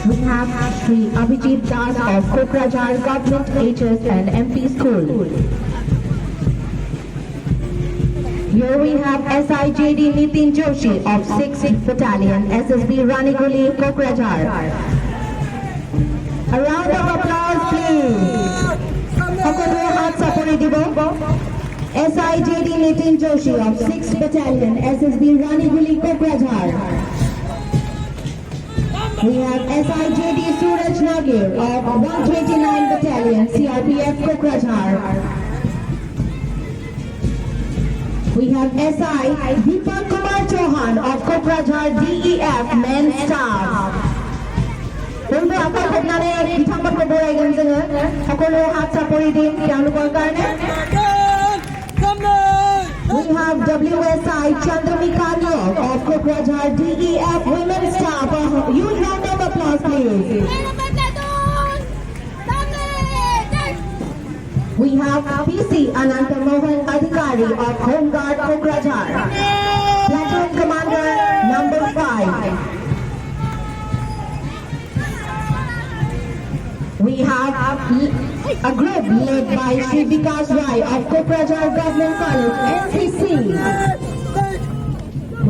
We have Sri Abhijit Das of Kokrajhar Government HS and MP School. Here we have SIJD Nitin Joshi of 6th Battalion SSB Raniguli Kokrajhar. A round of applause please. সকলে হাত চাপড়ে দিব SIJD Nitin Joshi of 6th Battalion SSB Raniguli Kokrajhar. We have SIJD Suraj Nagir of 129 Battalion CRPF Kokrajhar. We have SI Deepak Kumar Chauhan of Kokrajhar DEF Men Staff. বন্ধু আপনার আপনারে বিঠাম্বর কো বড়াই gain জেগে সকলে হাত চাপড়ি দিন তেওঁলোকৰ কাৰণে We have WSI Chandramika Nyok of Kokrajhar DEF Women Staff. A huge round of applause please. We have PC Ananta Mohan Adhikari of Home Guard Kokrajhar. Platoon Commander number 5. We have a group led by Shri Vikas Rai of Kokrajhar Government College, NCC.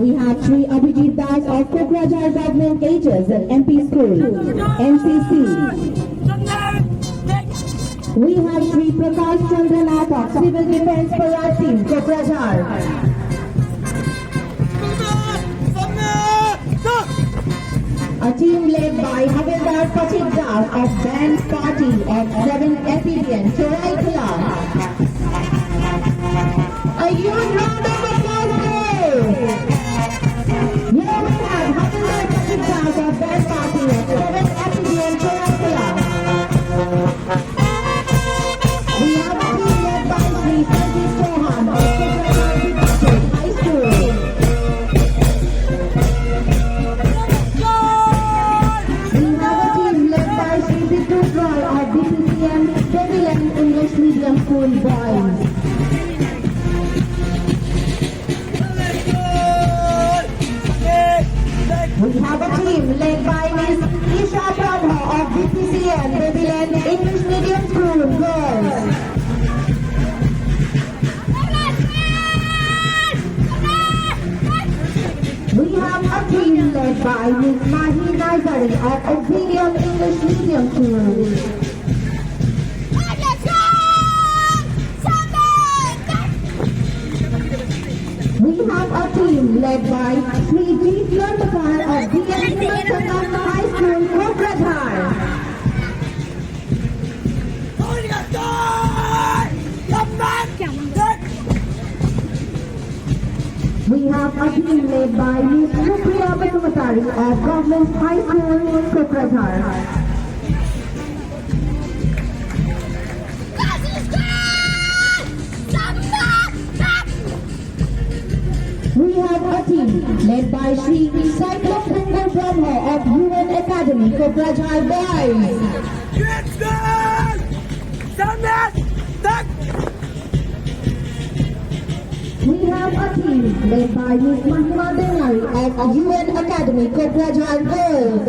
We have Shri Abhijit Das of Kokrajhar Government HS and MP School, NCC. We have Shri Prakash Chandranath of Civil Defence Parade Team, Kokrajhar. A team led by Havildar Pratik Das of Band Party of 7th FPDN, Chiraikala. A huge round of applause please. Here we have Havildar Pratik Das of Band Party of 7th FPDN, Chiraikala. We have a team led by Shri Sanjeev Chauhan of Kokrajhar High School. English Medium School Boys. We have a team led by Ms. Isha Brahma of BPCM Babylon English Medium School Girls. We have a team led by Ms. Mahi Naizari of Obsidian English Medium School. We have a team led by Sri Jeet Yontakar of DS High School, Kokrajhar. We have a team led by Ms. Rupriya Basumatari of Government High School, Kokrajhar. We have a team led by Shri Cyclone Kungur Brahma of UN Academy, Kokrajhar Boys. We have a team led by Ms. Mahima Daimary of UN Academy, Kokrajhar Girls.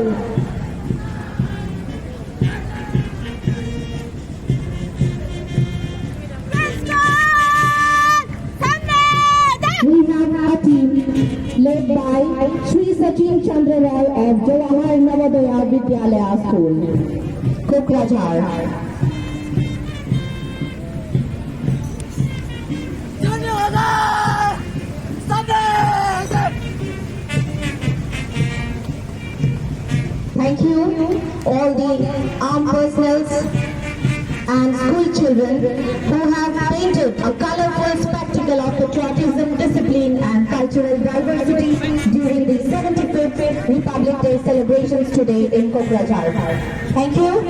We have a team led by Shri Sachin Chandra Rai of Jawahar Navodaya Vidyalaya School, Kokrajhar. Thank you all the armed personnel and school children who have painted a colorful spectacle of patriotism, discipline and cultural diversity during the 75th Republic Day celebrations today in Kokrajhar. Thank you.